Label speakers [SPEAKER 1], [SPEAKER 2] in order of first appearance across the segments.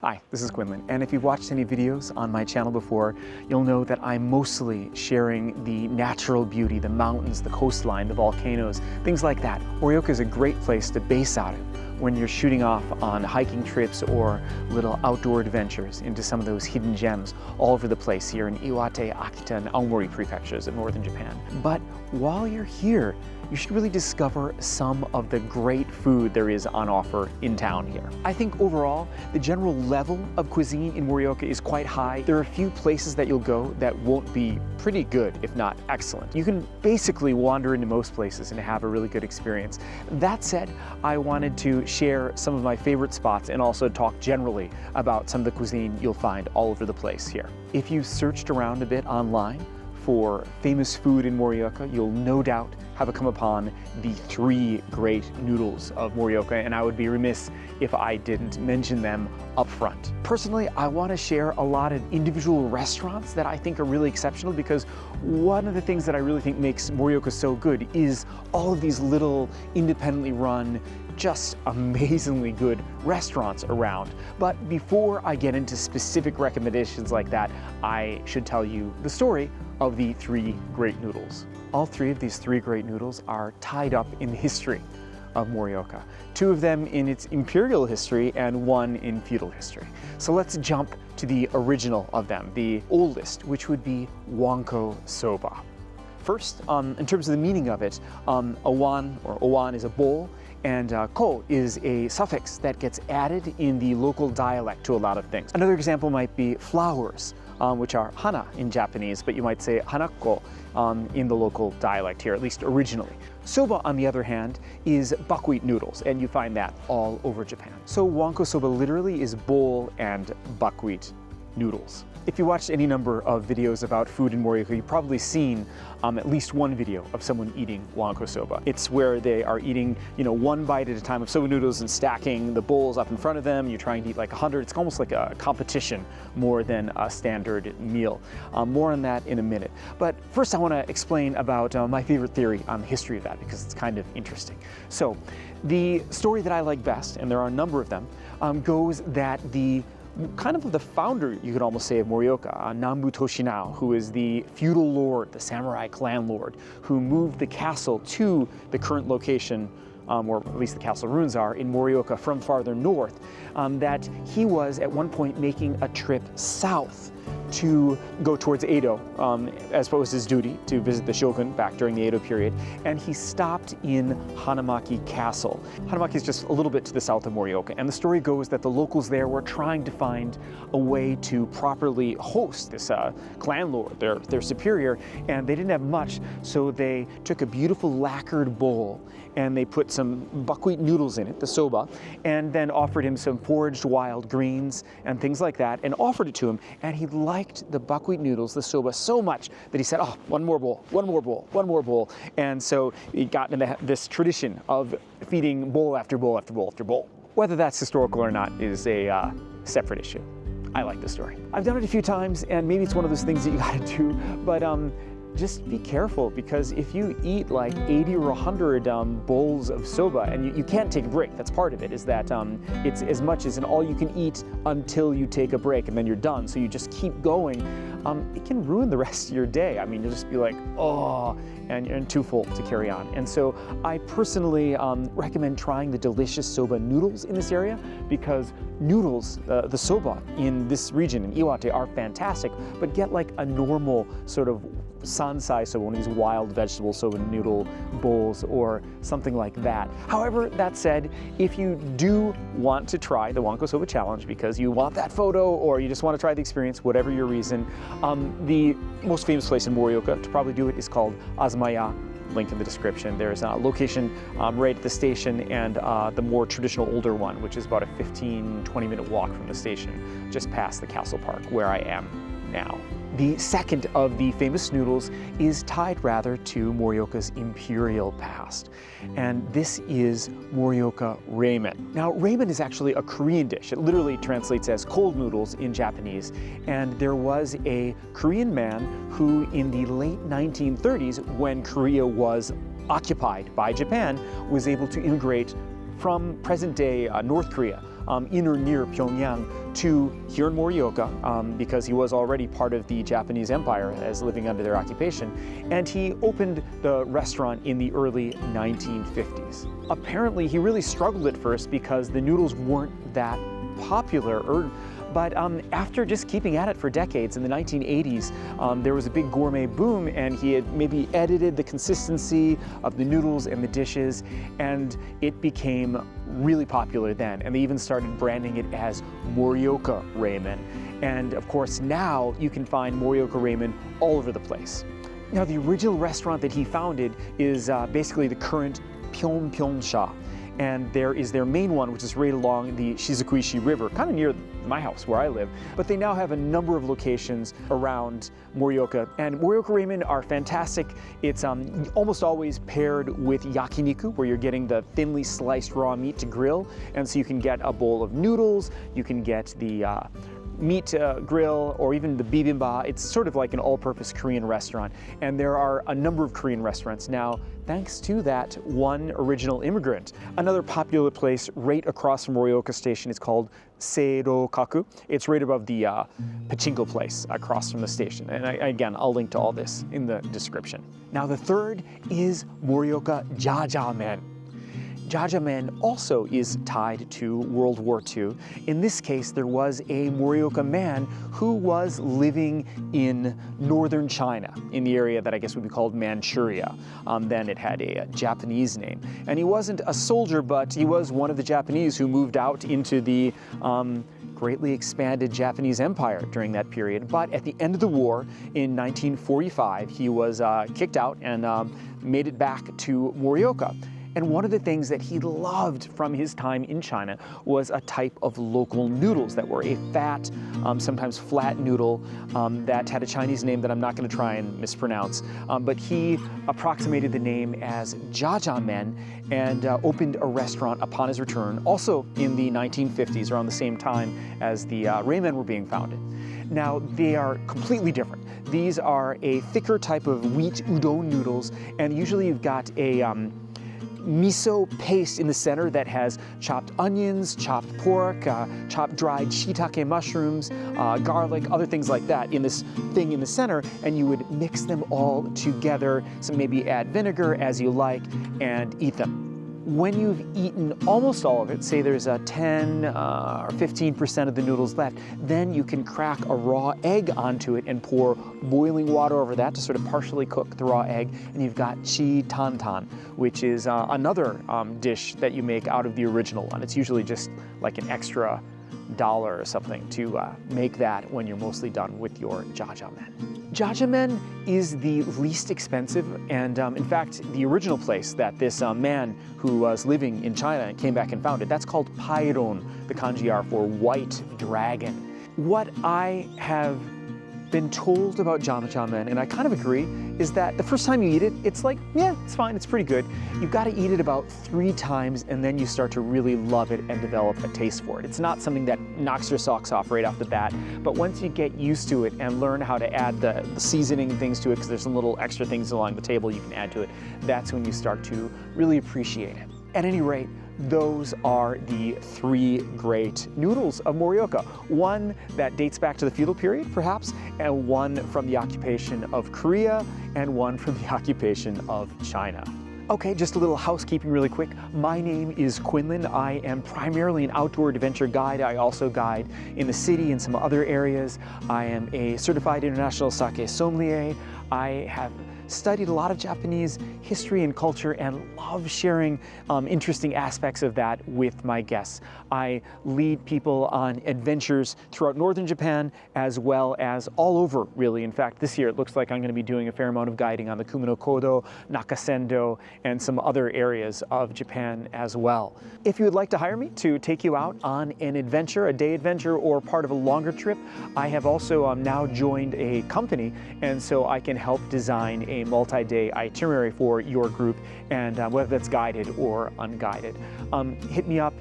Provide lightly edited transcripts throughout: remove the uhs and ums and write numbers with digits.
[SPEAKER 1] Hi, this is Quinlan, and if you've watched any videos on my channel before, you'll know that I'm mostly sharing the natural beauty, the mountains, the coastline, the volcanoes, things like that. Morioka is a great place to base out of when you're shooting off on hiking trips or little outdoor adventures into some of those hidden gems all over the place here in Iwate, Akita, and Aomori prefectures of northern Japan. But while you're here, you should really discover some of the great food there is on offer in town here. I think overall, the general level of cuisine in Morioka is quite high. There are a few places that you'll go that won't be pretty good, if not excellent. You can basically wander into most places and have a really good experience. That said, I wanted to share some of my favorite spots and also talk generally about some of the cuisine you'll find all over the place here. If you searched around a bit online for famous food in Morioka, you'll no doubt have come upon the three great noodles of Morioka, and I would be remiss if I didn't mention them up front. Personally, I want to share a lot of individual restaurants that I think are really exceptional, because one of the things that I really think makes Morioka so good is all of these little independently run, just amazingly good restaurants around. But before I get into specific recommendations like that, I should tell you the story of the three great noodles. All three of these three great noodles are tied up in the history of Morioka. Two of them in its imperial history and one in feudal history. So let's jump to the original of them, the oldest, which would be Wanko Soba. First, in terms of the meaning of it, owan is a bowl, and ko is a suffix that gets added in the local dialect to a lot of things. Another example might be flowers, which are hana in Japanese, but you might say hanako in the local dialect here, at least originally. Soba, on the other hand, is buckwheat noodles, and you find that all over Japan. So Wanko Soba literally is bowl and buckwheat noodles. If you watched any number of videos about food in Morioka, you've probably seen at least one video of someone eating Wanko Soba. It's where they are eating, one bite at a time of soba noodles and stacking the bowls up in front of them. You're trying to eat like 100. It's almost like a competition more than a standard meal. More on that in a minute. But first I want to explain about my favorite theory on the history of that, because it's kind of interesting. So the story that I like best, and there are a number of them, goes that the founder, you could almost say, of Morioka, Nambu Toshinao, who is the feudal lord, the samurai clan lord, who moved the castle to the current location, or at least the castle ruins are, in Morioka from farther north, that he was at one point making a trip south to go towards Edo, as opposed to his duty to visit the shogun back during the Edo period, and he stopped in Hanamaki Castle. Hanamaki is just a little bit to the south of Morioka, and the story goes that the locals there were trying to find a way to properly host this clan lord, their superior, and they didn't have much, so they took a beautiful lacquered bowl and they put some buckwheat noodles in it, the soba, and then offered him some foraged wild greens and things like that, and offered it to him, and he liked the buckwheat noodles, the soba, so much that he said, oh, one more bowl, one more bowl, one more bowl. And so he got into this tradition of feeding bowl after bowl after bowl after bowl. Whether that's historical or not is a separate issue. I like the story. I've done it a few times, and maybe it's one of those things that you gotta do, but just be careful, because if you eat like 80 or 100 bowls of soba, and you can't take a break, that's part of it, is that it's as much as an all you can eat until you take a break, and then you're done, so you just keep going, it can ruin the rest of your day. I mean, you'll just be like, oh, and you're too full to carry on. And so I personally recommend trying the delicious soba noodles in this area, because noodles, the soba in this region, in Iwate, are fantastic, but get like a normal sort of sansai soba, one of these wild vegetable soba noodle bowls or something like that. However, that said, if you do want to try the Wanko Soba challenge because you want that photo or you just want to try the experience, whatever your reason, the most famous place in Morioka to probably do it is called Azumaya. Link in the description. There's a location right at the station, and the more traditional older one, which is about a 15-20 minute walk from the station, just past the castle park where I am now. The second of the famous noodles is tied rather to Morioka's imperial past, and this is Morioka Reimen. Now, Reimen is actually a Korean dish. It literally translates as cold noodles in Japanese, and there was a Korean man who, in the late 1930s, when Korea was occupied by Japan, was able to immigrate from present-day North Korea in or near Pyongyang to here in Morioka, because he was already part of the Japanese Empire as living under their occupation, and he opened the restaurant in the early 1950s. Apparently, he really struggled at first because the noodles weren't that popular, but after just keeping at it for decades, in the 1980s, there was a big gourmet boom, and he had maybe edited the consistency of the noodles and the dishes, and it became really popular then. And they even started branding it as Morioka Reimen. And of course, now you can find Morioka Reimen all over the place. Now, the original restaurant that he founded is basically the current Pyeongpyeong-sha. And there is their main one, which is right along the Shizukuishi River, kind of near my house where I live. But they now have a number of locations around Morioka. And Morioka Reimen are fantastic. It's almost always paired with yakiniku, where you're getting the thinly sliced raw meat to grill. And so you can get a bowl of noodles, you can get the meat grill, or even the bibimbap. It's sort of like an all-purpose Korean restaurant. And there are a number of Korean restaurants now, thanks to that one original immigrant. Another popular place right across from Morioka Station is called Seirokaku. It's right above the pachinko place across from the station. And again, I'll link to all this in the description. Now, the third is Morioka Jajamen. Jajamen also is tied to World War II. In this case, there was a Morioka man who was living in northern China, in the area that I guess would be called Manchuria. Then it had a Japanese name. And he wasn't a soldier, but he was one of the Japanese who moved out into the greatly expanded Japanese Empire during that period. But at the end of the war, in 1945, he was kicked out and made it back to Morioka. And one of the things that he loved from his time in China was a type of local noodles that were a fat, sometimes flat noodle that had a Chinese name that I'm not going to try and mispronounce. But he approximated the name as Jajamen and opened a restaurant upon his return, also in the 1950s, around the same time as the Reimen were being founded. Now, they are completely different. These are a thicker type of wheat udon noodles, and usually you've got a miso paste in the center that has chopped onions, chopped pork, chopped dried shiitake mushrooms, garlic, other things like that in this thing in the center, and you would mix them all together, so maybe add vinegar as you like, and eat them. When you've eaten almost all of it, say there's a 10 or 15% of the noodles left, then you can crack a raw egg onto it and pour boiling water over that to sort of partially cook the raw egg, and you've got chi tantan, which is another dish that you make out of the original one. It's usually just like an extra $1 or something to make that when you're mostly done with your jajamen. Jajamen is the least expensive, and in fact, the original place that this man who was living in China and came back and founded, that's called Pairon, the kanji are for white dragon. What I have been told about jajamen, and I kind of agree, is that the first time you eat it, it's like, yeah, it's fine, it's pretty good. You've got to eat it about 3 times, and then you start to really love it and develop a taste for it. It's not something that knocks your socks off right off the bat, but once you get used to it and learn how to add the seasoning things to it, because there's some little extra things along the table you can add to it, that's when you start to really appreciate it. At any rate, those are the 3 great noodles of Morioka. One that dates back to the feudal period, perhaps, and one from the occupation of Korea, and one from the occupation of China. Okay, just a little housekeeping really quick. My name is Quinlan. I am primarily an outdoor adventure guide. I also guide in the city and some other areas. I am a certified international sake sommelier. I have studied a lot of Japanese history and culture and love sharing interesting aspects of that with my guests. I lead people on adventures throughout northern Japan as well as all over, really. In fact, this year it looks like I'm going to be doing a fair amount of guiding on the Kumino-Kodo, Nakasendo, and some other areas of Japan as well. If you would like to hire me to take you out on an adventure, a day adventure, or part of a longer trip, I have also now joined a company, and so I can help design a multi-day itinerary for your group, and whether that's guided or unguided. Hit me up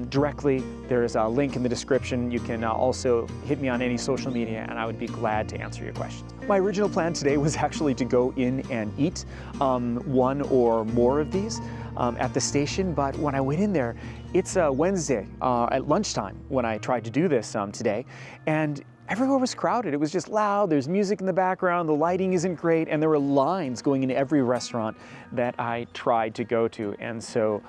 [SPEAKER 1] directly. There's a link in the description. You can also hit me on any social media and I would be glad to answer your questions. My original plan today was actually to go in and eat one or more of these at the station, but when I went in there, it's Wednesday at lunchtime when I tried to do this today, and everywhere was crowded. It was just loud, there's music in the background, the lighting isn't great, and there were lines going into every restaurant that I tried to go to. And so,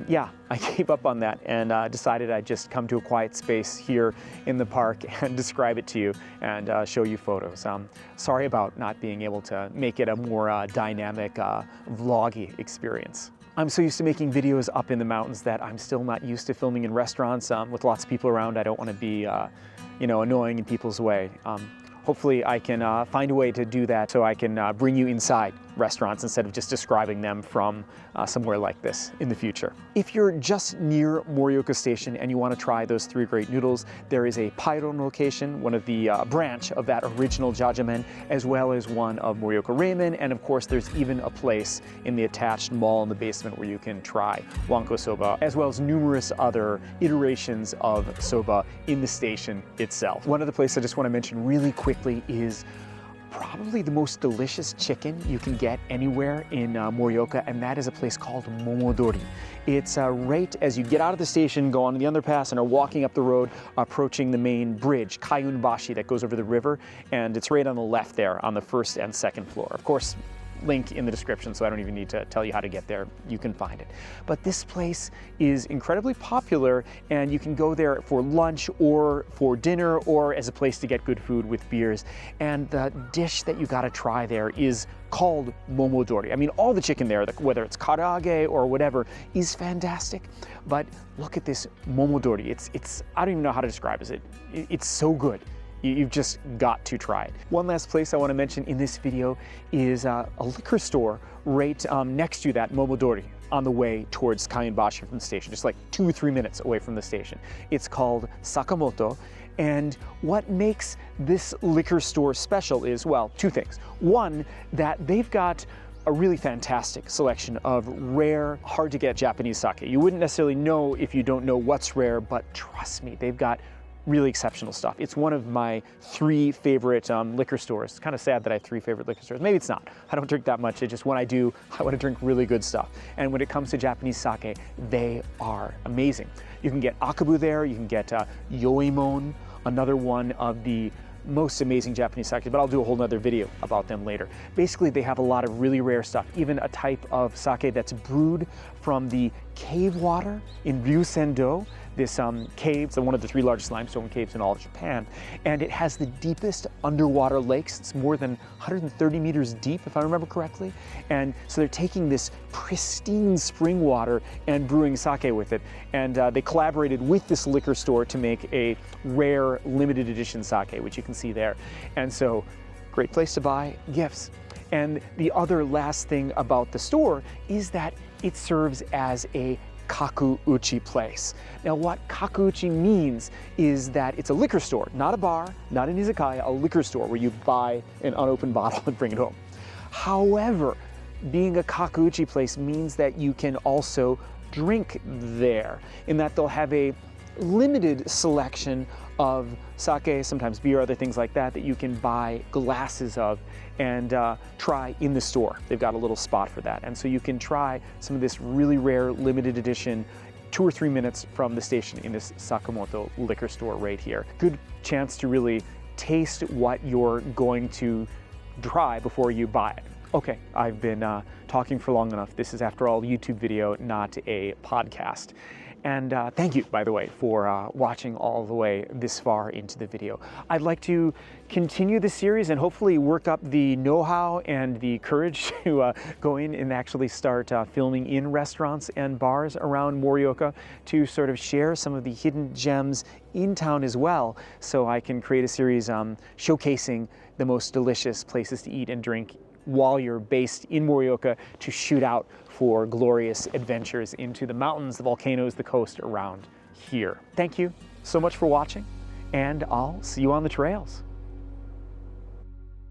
[SPEAKER 1] yeah, I gave up on that and decided I'd just come to a quiet space here in the park and describe it to you and show you photos. Sorry about not being able to make it a more dynamic, vloggy experience. I'm so used to making videos up in the mountains that I'm still not used to filming in restaurants with lots of people around. I don't want to be you know, annoying in people's way. Hopefully I can find a way to do that so I can bring you inside restaurants instead of just describing them from somewhere like this in the future. If you're just near Morioka Station and you want to try those 3 great noodles, there is a Pairon location, one of the branch of that original Jajamen, as well as one of Morioka Reimen, and of course there's even a place in the attached mall in the basement where you can try Wanko Soba, as well as numerous other iterations of soba in the station itself. One other place I just want to mention really quickly is probably the most delicious chicken you can get anywhere in Morioka, and that is a place called Momodori. It's right as you get out of the station, go on the underpass, and are walking up the road, approaching the main bridge, Kayunbashi, that goes over the river, and it's right on the left there on the 1st and 2nd floor. Of course, link in the description, so I don't even need to tell you how to get there. You can find it. But this place is incredibly popular, and you can go there for lunch or for dinner or as a place to get good food with beers. And the dish that you gotta try there is called momodori. I mean, all the chicken there, whether it's karaage or whatever, is fantastic. But look at this momodori. It's I don't even know how to describe it. It's so good. You've just got to try it. One last place I want to mention in this video is a liquor store right next to that Momodori on the way towards Kayunbashi from the station, just like 2 or 3 minutes away from the station. It's called Sakamoto, and what makes this liquor store special is, well, 2 things. One, that they've got a really fantastic selection of rare, hard-to-get Japanese sake. You wouldn't necessarily know if you don't know what's rare, but trust me, they've got really exceptional stuff. It's one of my 3 favorite liquor stores. It's kind of sad that I have 3 favorite liquor stores. Maybe it's not. I don't drink that much. It's just when I do, I want to drink really good stuff. And when it comes to Japanese sake, they are amazing. You can get akabu there. You can get yoimon, another one of the most amazing Japanese sake, but I'll do a whole nother video about them later. Basically, they have a lot of really rare stuff, even a type of sake that's brewed from the cave water in Ryusendo. This cave, it's one of the 3 largest limestone caves in all of Japan, and it has the deepest underwater lakes. It's more than 130 meters deep, if I remember correctly. And so they're taking this pristine spring water and brewing sake with it. And they collaborated with this liquor store to make a rare limited edition sake, which you can see there. And so, great place to buy gifts. And the other last thing about the store is that it serves as a kaku-uchi place. Now, what kaku-uchi means is that it's a liquor store, not a bar, not an izakaya, a liquor store where you buy an unopened bottle and bring it home. However, being a kaku-uchi place means that you can also drink there, in that they'll have a limited selection of sake, sometimes beer, other things like that, that you can buy glasses of and try in the store. They've got a little spot for that. And so you can try some of this really rare limited edition 2 or 3 minutes from the station in this Sakamoto liquor store right here. Good chance to really taste what you're going to try before you buy it. Okay, I've been talking for long enough. This is, after all, a YouTube video, not a podcast. And thank you, by the way, for watching all the way this far into the video. I'd like to continue the series and hopefully work up the know-how and the courage to go in and actually start filming in restaurants and bars around Morioka to sort of share some of the hidden gems in town as well, so I can create a series showcasing the most delicious places to eat and drink while you're based in Morioka to shoot out for glorious adventures into the mountains, the volcanoes, the coast around here. Thank you so much for watching, and I'll see you on the trails.